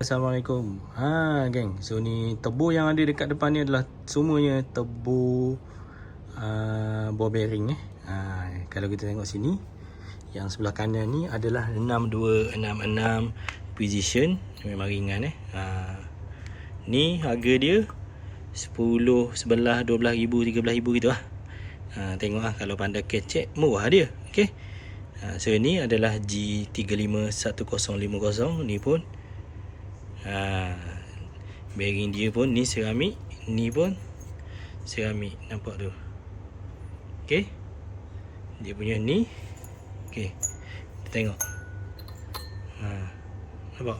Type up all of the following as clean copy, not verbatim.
Assalamualaikum. Geng. So ni tebu yang ada dekat depan ni adalah semuanya tebu ball bearing Kalau kita tengok sini, yang sebelah kanan ni adalah 6266 precision, memang ringan Ni harga dia 10, 11, 12 ribu, 13 ribu gitu lah. Tengok kalau pandai kecek, murah dia. Okay. So ni adalah G351050. Ni pun bearing dia pun ni seramik, ni pun seramik, nampak tu. Okey. Dia punya ni. Okey. Kita tengok. Nampak?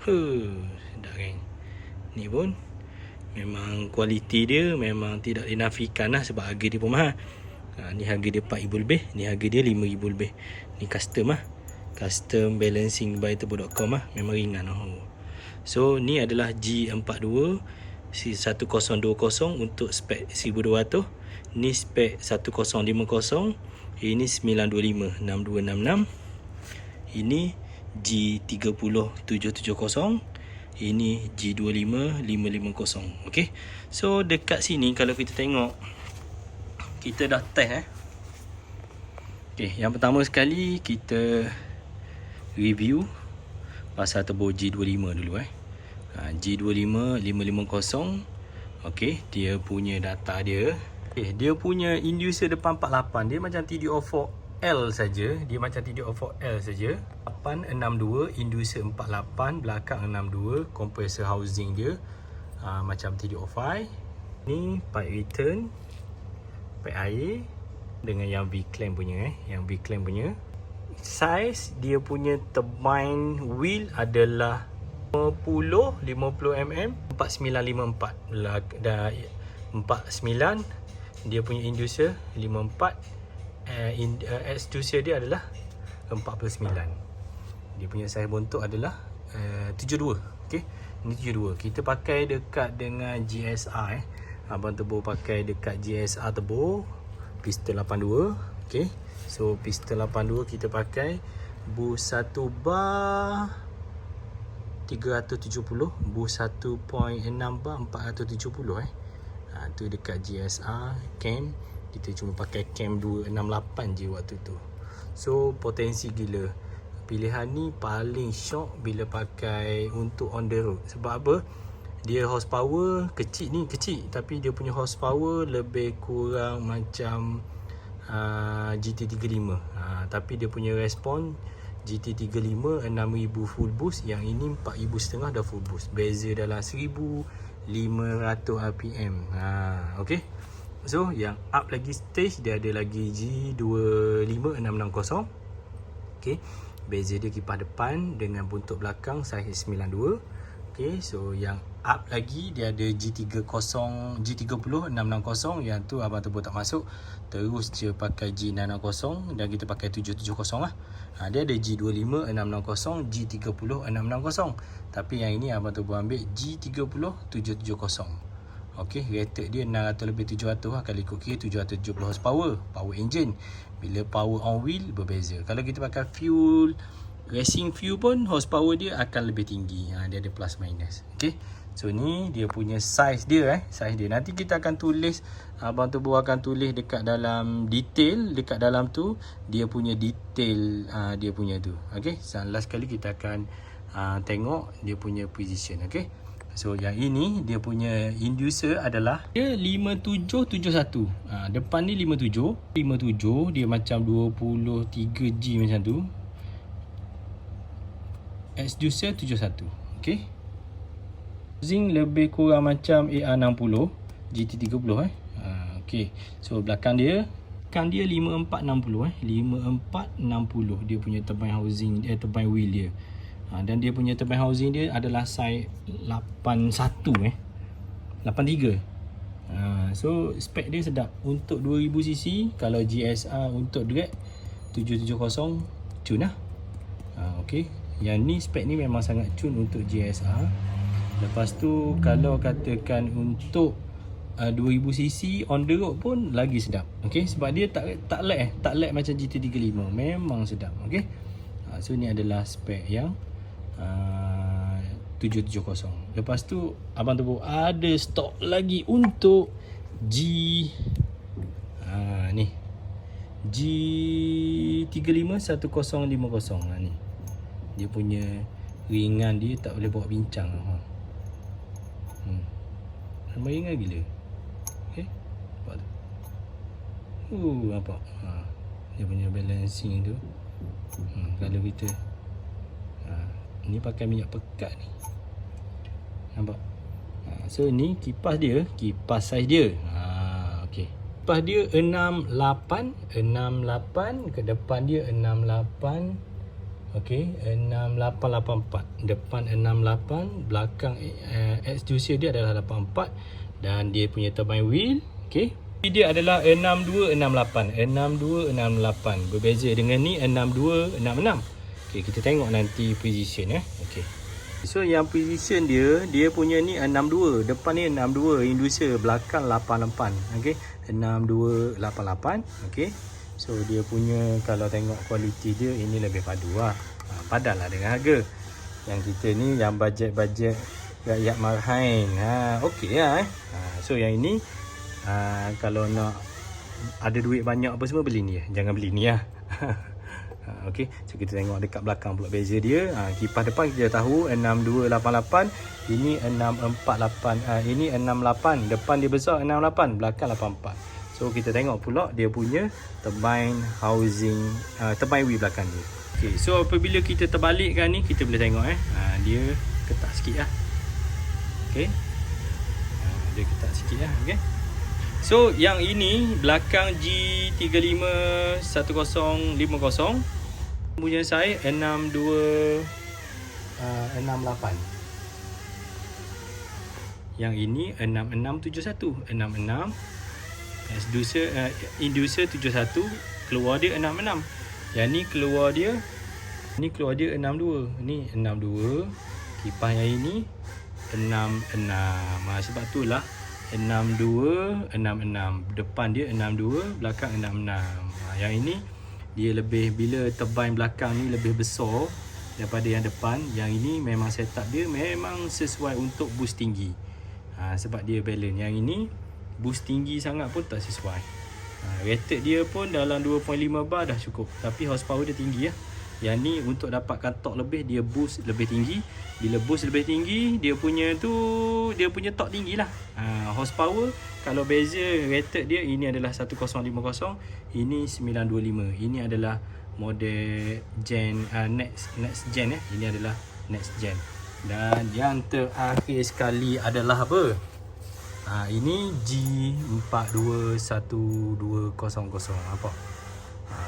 Sedap kan. Ni pun memang kualiti dia memang tidak dinafikan lah, sebab harga dia pun mahal. Ni harga dia 4,000 lebih, ni harga dia 5,000 lebih. Ni custom custom balancing by tebu.com memang ringan So ni adalah G42 1020 untuk spek 1200. Ni spek 1050. Ini 925 6266. Ini G30770. Ini G25550. Okey. So dekat sini kalau kita tengok, kita dah test Okey, yang pertama sekali kita review pasal tebu G25 dulu G25 550. Okey, dia punya data dia. Dia punya inducer depan 48, dia macam TDO4L saja. Dia macam TDO4L saja. 862 inducer 48, belakang 62, compressor housing dia macam TDO5. Ni pipe return, pipe air dengan yang V-clamp punya yang V-clamp punya. Size dia punya turbine wheel adalah 50 mm 4954 dah 49. Dia punya inducer 54. Extruder dia adalah 49. Dia punya saiz bontot adalah 72. Okey, ini 72. Kita pakai dekat dengan GSR Abang Tebu pakai dekat GSR Tebu piston 82. Okey, so piston 82 kita pakai boost 1 bar 370, boost 1.6 bar 470 tu dekat GSR. Cam kita cuma pakai cam 268 je waktu tu. So potensi gila. Pilihan ni paling syok bila pakai untuk on the road. Sebab apa? Dia horsepower kecil ni, kecil, tapi dia punya horsepower lebih kurang macam GT35. Tapi dia punya respon GT35 6000 full boost, yang ini 4500 dah full boost. Beza dalam 1500 rpm. Okey. So yang up lagi stage dia ada lagi G25660. Okey. Beza dia kipas depan dengan buntut belakang saiz 92. Okey, so yang up lagi dia ada G30660, yang tu Abang Tebu tak masuk. Terus dia pakai G960 dan kita pakai 770 dia ada G25660, G30660. Tapi yang ini Abang Tebu ambil G30770. Okey, rated dia 600 lebih 700 kalau ikut kira 770 horsepower, power engine. Bila power on wheel berbeza. Kalau kita pakai fuel, racing fuel pun horsepower dia akan lebih tinggi. Dia ada plus minus. Okey. So ni dia punya size dia size dia. Nanti kita akan tulis, Abang Tebu akan tulis dekat dalam detail, dekat dalam tu dia punya detail dia punya tu. Okey. So last kali kita akan tengok dia punya position. Okey. So yang ini dia punya inducer adalah dia 5771. Depan ni 57 dia macam 23G macam tu. Extruder 71. Okey. Zinc lebih kurang macam AR60 GT30 okey. So belakang dia kan dia 5460 5460 dia punya turbine housing, turbine wheel dia. Dan dia punya turbine housing dia adalah size 81 83. So spek dia sedap untuk 2000cc. Kalau GSR untuk drag 770 cun okey. Yang ni spek ni memang sangat cun untuk GSR. Lepas tu kalau katakan untuk 2000cc on the road pun lagi sedap. Okey, sebab dia tak lag macam GT35. Memang sedap. Okey. So ni adalah spek yang 770. Lepas tu abang tu ada stok lagi untuk ni G351050. Ni dia punya ringan, dia tak boleh bawa bincang. Nampak ringan gila. Okay, nampak tu. Nampak. Dia punya balancing tu. Kalau kita ni pakai minyak pekat ni. Nampak? So ni kipas dia, kipas saiz dia. Okey. Kipas dia 68 ke depan dia 68. Okey, 6884. Depan 68, belakang extrusion dia adalah 84 dan dia punya turbine wheel, okey. Dia adalah 6268. 6268. Berbeza dengan ni 6266. Okey, kita tengok nanti position Okey. So yang position dia punya ni 62, depan ni 62, inducer, belakang 88. Okey, 6288. Okey. So dia punya kalau tengok kualiti dia ini lebih padu lah. Padan lah dengan harga. Yang kita ni yang bajet-bajet rakyat marhain. Okey lah So yang ini kalau nak ada duit banyak apa semua, beli ni jangan beli ni lah. Okey, so kita tengok dekat belakang pula beza dia. Kipas depan kita tahu 6288, ini 648, ini 68. Depan dia besar 68, belakang 84. So kita tengok pula dia punya turbine housing, turbine wheel belakang dia. Okey, so apabila kita terbalikkan ni, kita boleh tengok dia ketat sikit lah. Okey, dia ketat sikit lah. Okey. So yang ini belakang G351050 punya saiz 6268. Yang ini 6671. 66 inducer 71, keluar dia 66. Yang ni keluar dia 62. Ni 62. Kipas yang ini 66. Sebab itulah 6266. Depan dia 62, belakang 66. Yang ini dia lebih, bila turbine belakang ni lebih besar daripada yang depan. Yang ini memang setup dia memang sesuai untuk boost tinggi. Sebab dia balance. Yang ini boost tinggi sangat pun tak sesuai. Rated dia pun dalam 2.5 bar dah cukup. Tapi horsepower dia tinggi lah. Yang ni untuk dapatkan torque lebih, dia boost lebih tinggi. Bila boost lebih tinggi, dia punya torque tinggi lah. Horsepower kalau beza rated dia, ini adalah 1050, ini 925. Ini adalah model gen next gen Ini adalah next gen. Dan yang terakhir sekali adalah apa? Ini G421200. Apa?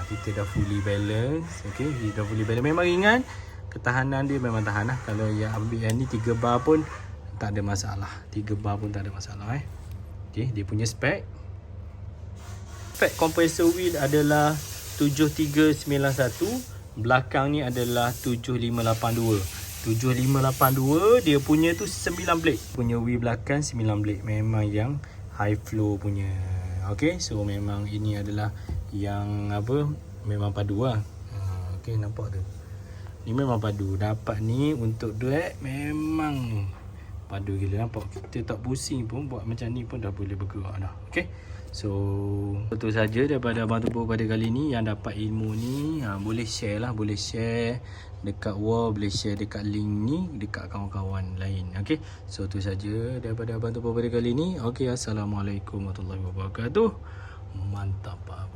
Kita dah fully balance. Okey, kita dah fully balance. Memang ringan. Ketahanan dia memang tahan lah. Kalau yang ambil yang ni 3 bar pun tak ada masalah. 3 bar pun tak ada masalah Okey, dia punya spek. Spek compressor wheel adalah 7391. Belakang ni adalah 7582. 7582 dia punya tu 9 blade. Punya wheel belakang 9 blade. Memang yang high flow punya. Okey, so memang ini adalah yang apa, memang padu lah. Okey, nampak tu. Ni memang padu. Dapat ni untuk drag memang padu gila. Nampak, kita tak pusing pun buat macam ni pun dah boleh bergerak dah. Okey. So itu saja daripada Abang Tepuk pada kali ni. Yang dapat ilmu ni boleh share lah, boleh share dekat wall, boleh share dekat link ni dekat kawan-kawan lain. Okey. So itu saja daripada Abang Tepuk pada kali ni. Okey, assalamualaikum warahmatullahi wabarakatuh. Mantap Pak.